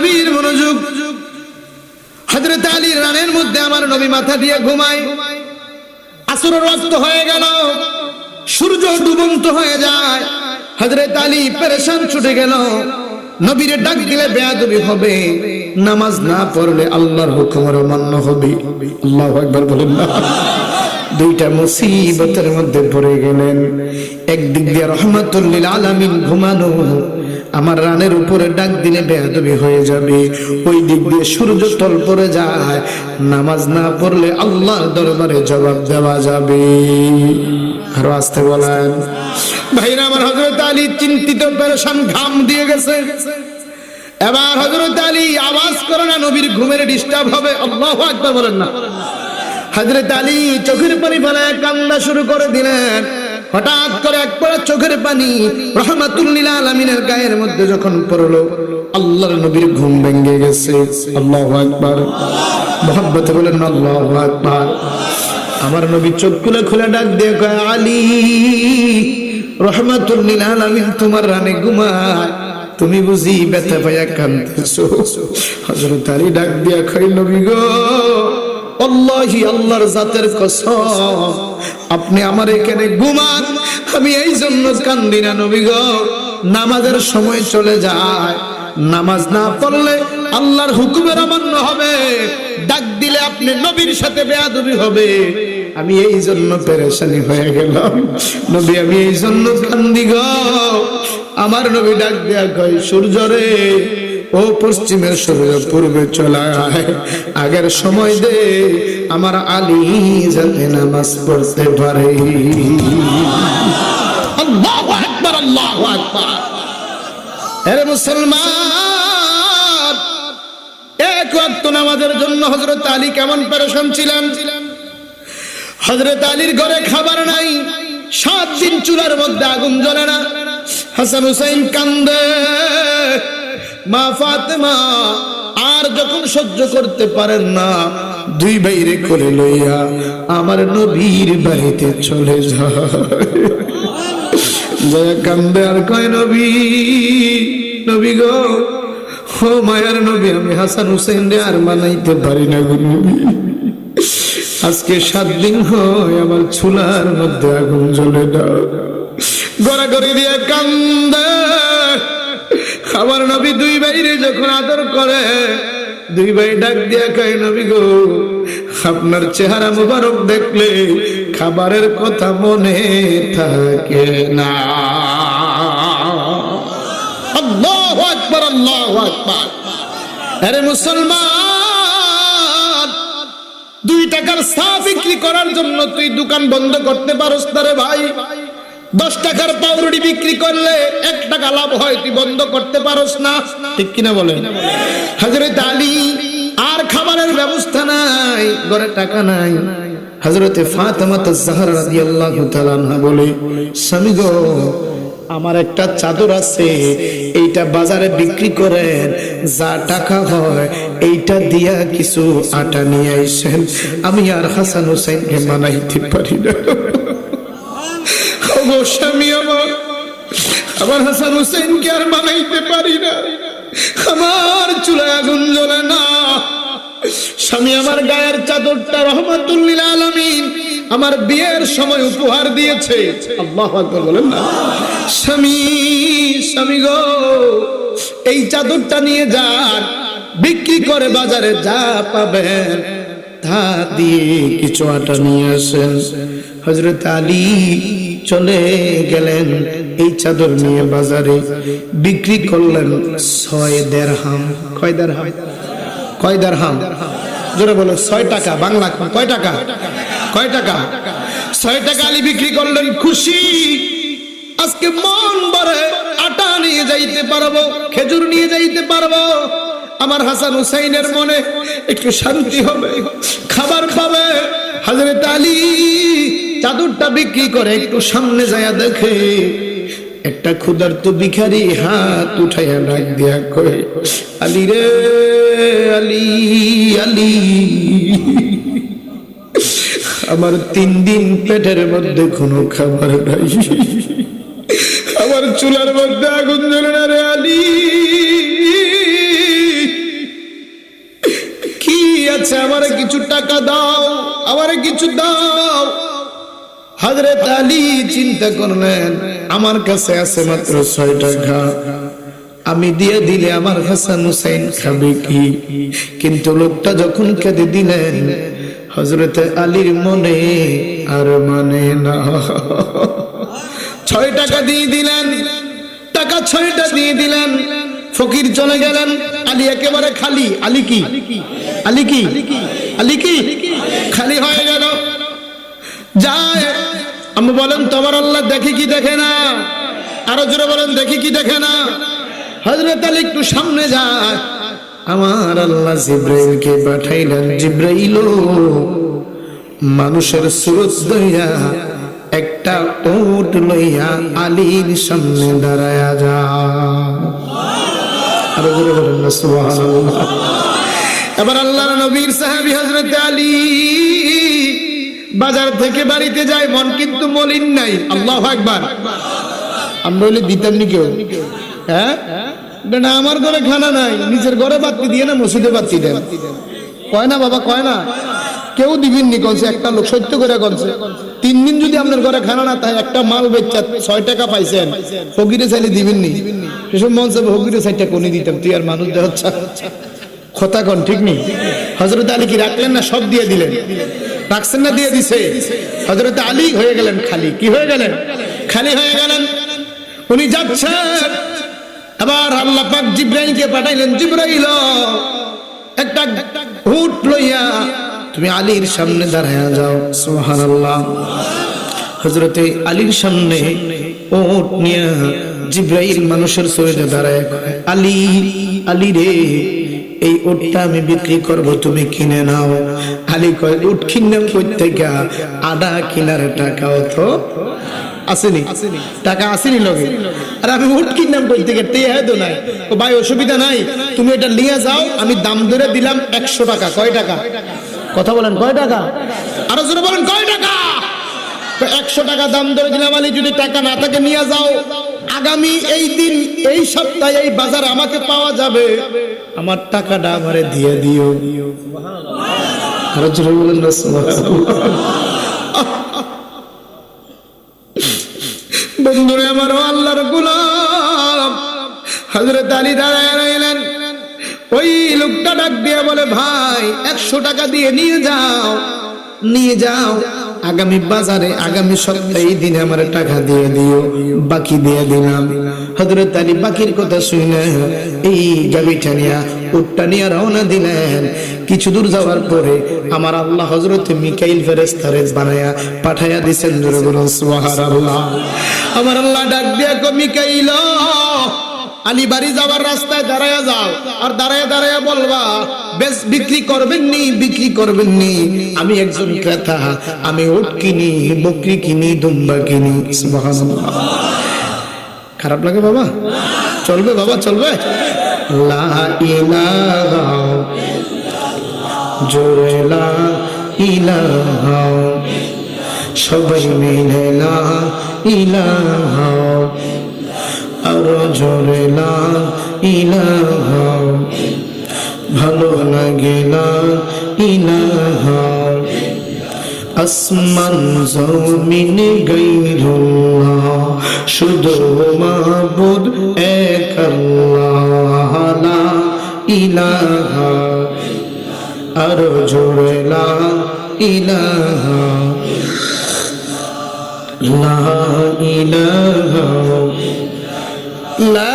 গভীর মনোযোগ। হযরত আলীর রানের মধ্যে আমার নবী মাথা দিয়ে ঘুমায়। আসরের ওয়াক্ত হয়ে গেল, সূর্য ডুবন্ত হয়ে যায়। হযরত আলী পেরেশান ছুটে গেল। নবীরে ডাক দিলে বেয়াদবি হবে, নামাজ না পড়লে আল্লাহর হুকুমের অমান্য হবে। আল্লাহু আকবার বলেন না। দুইটা মুসিবতের মধ্যে পড়ে গেলেন। একদিক দিয়ে রহমাতুল লিল আলামিন ঘুমানো, আমার রানের উপরে ডাক দিলে বেয়াদবি হয়ে যাবে। ওই দিক দিয়ে সূর্য তল পড়ে যায়, নামাজ না পড়লে আল্লাহর দরবারে জবাব দেওয়া যাবে। আরো আসতে বলেন ভাইরা আমার। হযরত আলী চিন্তিত পেরেশান, ঘাম দিয়ে গেছে। এবার হযরত আলী আওয়াজ করে না, নবীর ঘুমের ডিস্টার্ব হবে। আল্লাহু আকবার বলেন না। হযরত আলী চোখের পানি ফেলে কান্না শুরু করে দিলেন। হঠাৎ করে এক পড়া চোখের পানি রহমাতুল লিল আলামিনের গায়ের মধ্যে যখন পড়লো, আল্লাহর নবীর ঘুম ভেঙে গেছে। আল্লাহু আকবার, মুহাব্বতে বলেন আল্লাহু আকবার। আমার নবী চোখ খুলে ডাক দিয়ে কয়, আলী, রহমাতুল লিল আলামিন তোমার রানে ঘুমায়, তুমি বুঝি ব্যথা পাইয়া কাঁদতেছো? হযরত আলী ডাক দিয়া কয়, নবী গো, আল্লাহি, আল্লাহর জাতের কসম, আপনি আমার এখানে ঘুমান, আমি এই জন্য কান্দি না নবী গো। নামাজের সময় চলে যায়, নামাজ না পড়লে আল্লাহর হুকুমের অমান্য হবে, ডাক দিলে আপনি নবীর সাথে বেয়াদবি হবে। আমি এই জন্য পেরেশানি হয়ে গেলাম নবী, আমি এই জন্য কান্দি গো। আমার নবী ডাক দেয়া কয়, সূর্য রে, ও পশ্চিমের সূর্য পূর্বে চলে আয়, আগের সময় দে, আমার আলী যাতে নামাজ পড়তে পারে। আল্লাহু আকবার, আল্লাহু আকবার। আরে মুসলমান, এক ওয়াক্ত নামাজের জন্য হযরত আলী কেমন পেরেশান ছিলেন। হযরত আলীর ঘরে খাবার নাই, 7 দিন চুলার মধ্যে আগুন জ্বলে না। হাসান হুসাইন কান্দে, মা ফাতেমা আর যখন সহ্য করতে পারেন না, দুই ভাইরে কোলে লইয়া আমার নবীর বাড়িতে চলে যায়। জয়া কান্দে আর কয়, নবী, নবী গো, ও মায়ার নবী, আমি হাসান হুসাইন রে আর মানাইতে পারি না গো নবী। আজকে 7 দিন হয় আমার চুলার মধ্যে আগুন জ্বলে না। গড়াগড়ি দিয়ে কান্দে। আমার নবী দুই ভাইরে যখন আদর করে, দুই ভাই ডাক দিয়া কয়, নবী গো, আপনার চেহারা মুবারক দেখলে খাবারের কথা মনে থাকে না। আল্লাহু আকবার, আল্লাহু আকবার। আরে মুসলমান, 2 টাকার চা বিক্রি করার জন্য তুই দোকান বন্ধ করতে পারস না রে ভাই। 10 টাকার পাউরুটি বিক্রি করলে 1 টাকা লাভ হয়, তুই বন্ধ করতে পারস না, ঠিক কিনা বলেন? হযরত আলী আর খাবারের ব্যবস্থা নাই, ঘরে টাকা নাই। হযরতে ফাতেমা তাজহারা রাদিয়াল্লাহু তাআলা আনহা বলে, স্বামী গো, আমার একটা চাদর আছে, এইটা বাজারে বিক্রি করেন, যা টাকা হয় এইটা দিয়া কিছু আটা নিয়ে আইসেন, আমি আর হাসান হুসাইনকে মানাইতে পারি না। ও স্বামী, আমার হাসান হুসাইনকে আর মানাইতে পারি না, আমার চুলায় আগুন জ্বলে না। স্বামী, আমার গায়ের চাদরটা রহমাতুল লিল আলামিন আমার বিয়ের সময় উপহার দিয়েছে। আল্লাহু আকবার বলেন না। স্বামী, স্বামী গো, এই চাদরটা নিয়ে যান, বিক্রি করে বাজারে যা পাবেন তা দিয়ে কিছু আটা নিয়ে আসেন। হযরত আলী চলে গেলেন, এই চাদর নিয়ে বাজারে বিক্রি করলেন 6 দিরহাম। কয় দিরহাম? কয় দিরহাম? জোরে বলো। 6 টাকা। বাংলা কয় টাকা? কয় টাকা? 6 টাকা আলী বিক্রি করলেন। খুশি, আজকে মন ভরে আটা নিয়ে যাইতে পারবো, খেজুর নিয়ে যাইতে পারবো, আমার হাসান হুসাইনের মনে একটু শান্তি হবে, খাবার পাবে। হযরত আলী চাদরটা বিক্রি করে একটু সামনে যায়া দেখে একটা ক্ষুধার্ত ভিখারি হাত উঠাইয়া ডাক দিয়া কয়, আলী রে, আলী, আলী, আমার 3 দিন পেটের মধ্যে কোনো খাবার নাই, আমার চুলার মধ্যে আগুন জ্বলে না রে আলী, হযরত আলী চিন্তা করলেন আমার কাছে আছে মাত্র 6 টাকা, আমি দিয়ে দিলে আমার হাসান হুসাইন খাবে কি? কিন্তু লোকটা যখন কেঁদে দিলেন হযরত আলীর মনে আর মানে না। 6 টাকা দিয়ে দিলেন, টাকা 6টা দিয়ে দিলেন, ফকির চলে গেলেন, আলী একেবারে খালি। আলী কি? আলী কি? আলী কি? খালি হয়ে গেল। যায় আমি বলেন তোমার আল্লাহ দেখে কি দেখে না? আরো জোরে বলেন দেখে কি দেখে না? হযরত আলী একটু সামনে যায়, আমার আল্লাহ জিবরাইলকে পাঠাইলেন, জিবরাইল মানুষের সুরত লইয়া একটা উট লইয়া আলীর সামনে দাঁড়ায়া যা। আরো জোরে বলেন না সুবহানাল্লাহ। এবার আল্লাহর নবীর সাহাবী হযরত আলী বাজার থেকে বাড়িতে যায়, মন কিন্তু মলিন নাই। আল্লাহু আকবার। আমরা হইলে দিতাম নি কেউ? হ্যাঁ না, আমার ঘরে খানা নাই, নিজের ঘরে বাতি দিয়ে না মসজিদে বাতি দেন, কয় না বাবা, কয় না? কেউ দিবেন নি কলছে, একটা লোক সত্য করে কলছে 3 দিন যদি আপনার ঘরে খানা না তাই একটা মাল বেচা 6 টাকা পাইছেন, ফকিরে চাইলে দিবেন নি? সেসব মন চাইবে ফকিরে 6 টাকা কোনি দিতাম, তুই আর মানুষ দেওয়া কথা কন ঠিক নেই। হযরত আলী কি রাখলেন না? সব দিয়ে দিলেন। রাখছেন না? দিয়ে দিছে। হযরত আলী হয়ে গেলেন খালি। কি হয়ে গেলেন? খালি হয়ে গেলেন। উনি যাচ্ছেন, আবার আল্লাহ পাক জিবরাইলকে পাঠাইলেন, জিবরাইল একটা উট লইয়া তুমি আলীর সামনে দাঁড়ায়া যাও। সুবহানাল্লাহ। হযরতে আলীর সামনে উট নিয়ে জিবরাইল মানুষের সহিতে দাঁড়ায়, আলী আলী রে এই উটটা আমি বিক্রি করব, তুমি কিনে নাও। আলী কয় উট কিনলাম কই থেকে? আডা কিনার টাকাও তো আসেনি, টাকা আসেনি লগে। আর আমি উট কিনলাম কই থেকে? টেয়া তো নাই। ও ভাই অসুবিধা নাই, তুমি এটা নিয়ে যাও, আমি দাম ধরে দিলাম 100 টাকা। কয় টাকা? কথা বলেন, কয় টাকা? আরো জোরে বলেন, কয় টাকা? 100 টাকা দাম ধরে দিলাম। আলী যদি টাকা না থাকে নিয়ে যাও, আগামী এই দিন এই সপ্তাহে এই বাজার আমাকে পাওয়া যাবে, আমার টাকাটা আমারে দিয়ে দিও। আরো জোরে বলেন না সুবহানাল্লাহ। বন্ধুরে আমার, আল্লাহর গোলাম হযরত আলী দাঁড়ায় রইলেন। ওই লোকটা ডাক দিয়ে বলে, ভাই 100 টাকা দিয়ে নিয়ে যাও, নিয়ে যাও, আগামী বাজারে আগামী সপ্তাহে এই দিনে আমার টাকা দিয়ে দিও, বাকি দিয়ে দিলাম। হযরত আলী বাকির কথা শুনে এই গাবিটা নিয়া উটটা নিয়ে রওনা দিলেন। কিছু দূর যাওয়ার পরে আমার আল্লাহ হযরত মিকাইল ফেরেশতারে বানায়া পাঠায়া দিয়েছেন। জোরে বলুন সুবহানাল্লাহ। আমার আল্লাহ ডাক দিয়া কো, মিকাইল আলী বাড়ি যাওয়ার রাস্তায় দাঁড়ায়া যাও, আর দাঁড়ায়া দাঁড়ায়া বলবা বেশ বিক্রি করবেন নি, বিক্রি করবেন নি, আমি একজন ক্রেতা, আমি উট কিনি, বকরি কিনি, দুম্বা কিনি। সুবহানাল্লাহ। খারাপ লাগে বাবা? চলবে বাবা, চলবে। লা ইলাহা জোরে লা ইলাহা, সবাই মিলে লা ইলাহা, আরো জোরে লা ইলাহা, ভালো লাগে লা ইলাহা, আসমান জমিন গায়রুল্লাহ, শুধু মাবুদ এক আল্লাহ, লা ইলাহা, আরো জোরে লা ইলাহা, লা ইলাহা, লা